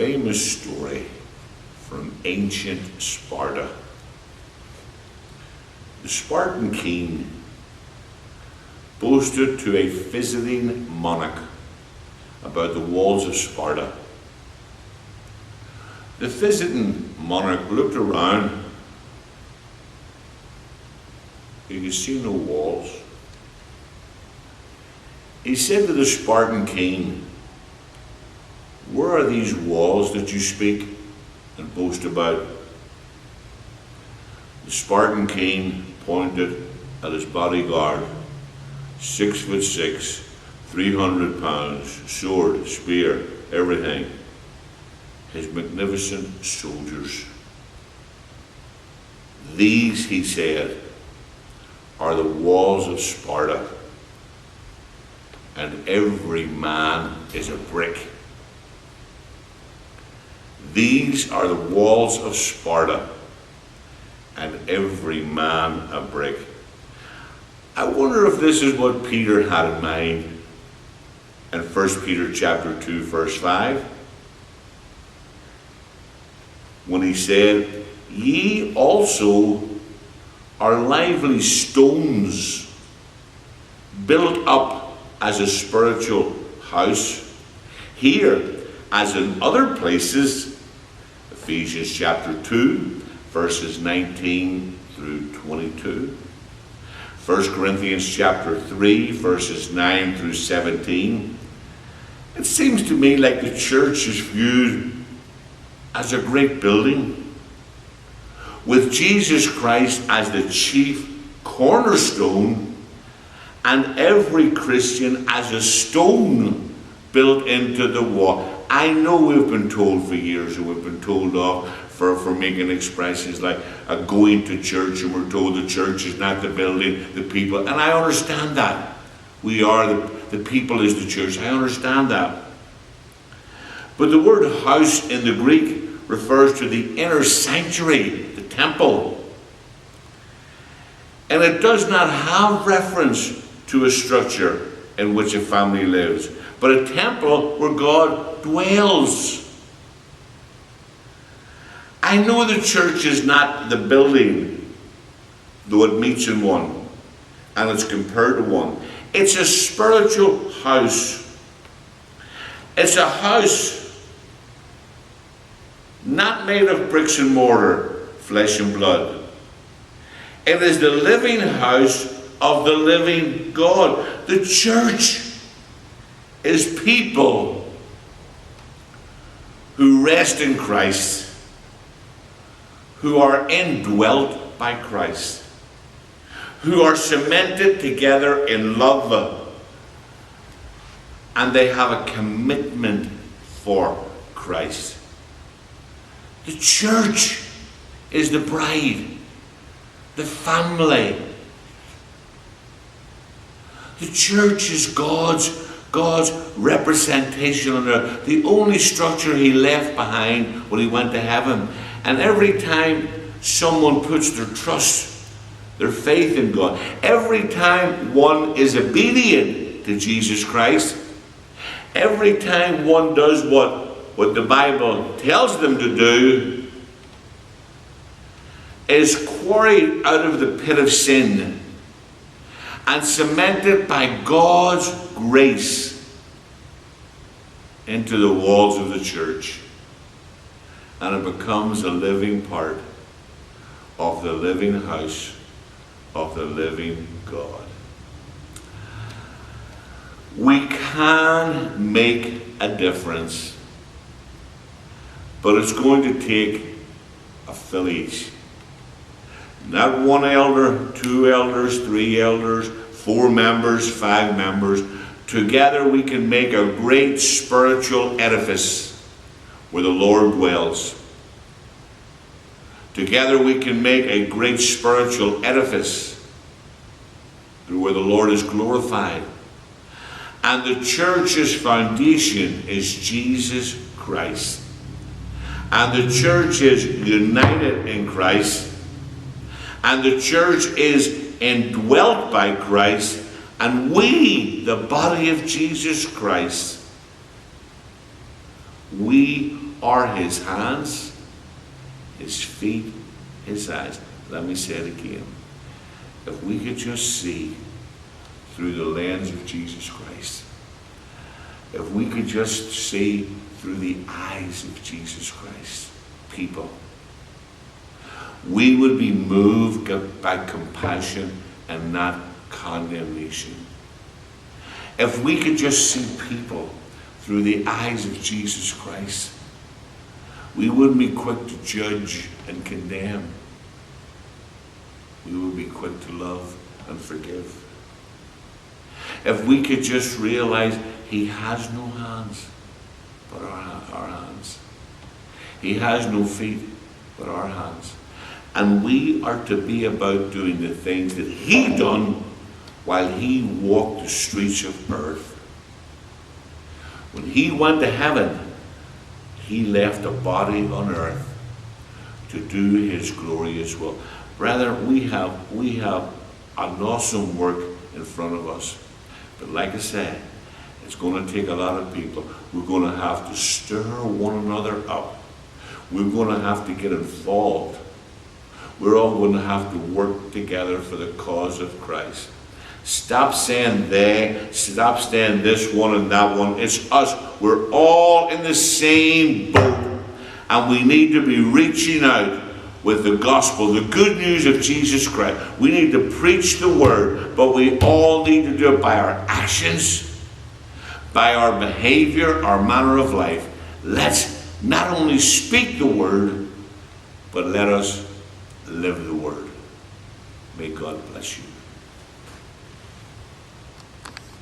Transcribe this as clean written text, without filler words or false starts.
famous story from ancient Sparta. The Spartan king boasted to a visiting monarch about the walls of Sparta. The visiting monarch looked around. He could see no walls. He said to the Spartan king, "Where are these walls that you speak and boast about?" The Spartan king pointed at his bodyguard, 6'6", 300 pounds, sword, spear, everything. His magnificent soldiers. "These," he said, "are the walls of Sparta, and every man is a brick." These are the walls of Sparta, and every man a brick. I wonder if this is what Peter had in mind in 1 Peter chapter 2, verse 5, when he said, "Ye also are lively stones, built up as a spiritual house." Here, as in other places, Ephesians chapter 2, verses 19 through 22. 1 Corinthians chapter 3, verses 9 through 17. It seems to me like the church is viewed as a great building, with Jesus Christ as the chief cornerstone, and every Christian as a stone built into the wall. I know we've been told for years, and we've been told off for making expressions like going to church, and we're told the church is not the building, the people. And I understand that. We are, the people is the church. I understand that. But the word house in the Greek refers to the inner sanctuary, the temple. And it does not have reference to a structure in which a family lives, but a temple where God dwells. I know the church is not the building, though it meets in one, and it's compared to one. It's a spiritual house. It's a house not made of bricks and mortar, flesh and blood. It is the living house of the living God. The church is people who rest in Christ, who are indwelt by Christ, who are cemented together in love, and they have a commitment for Christ. The church is the bride, the family. The church is God's representation on earth, the only structure he left behind when he went to heaven. And every time someone puts their trust, their faith in God, every time one is obedient to Jesus Christ, every time one does what the Bible tells them to do, is quarried out of the pit of sin and cemented by God's grace into the walls of the church. And it becomes a living part of the living house of the living God. We can make a difference, but it's going to take a village. Not one elder, 2 elders, 3 elders, 4 members, 5 members. Together we can make a great spiritual edifice where the Lord dwells. Together we can make a great spiritual edifice where the Lord is glorified. And the church's foundation is Jesus Christ. And the church is united in Christ. And the church is indwelt by Christ. And we, the body of Jesus Christ, we are his hands, his feet, his eyes. Let me say it again. If we could just see through the lens of Jesus Christ, if we could just see through the eyes of Jesus Christ, people, we would be moved by compassion and not condemnation. If we could just see people through the eyes of Jesus Christ, we wouldn't be quick to judge and condemn. We would be quick to love and forgive. If we could just realize he has no hands but our hands. He has no feet but our hands. And we are to be about doing the things that he done while he walked the streets of earth. When he went to heaven, he left a body on earth to do his glorious will. Brethren, we have an awesome work in front of us. But like I said, it's going to take a lot of people. We're going to have to stir one another up. We're going to have to get involved. We're all going to have to work together for the cause of Christ. Stop saying they, stop saying this one and that one. It's us. We're all in the same boat. And we need to be reaching out with the gospel, the good news of Jesus Christ. We need to preach the word, but we all need to do it by our actions, by our behavior, our manner of life. Let's not only speak the word, but let us live the word. May God bless you.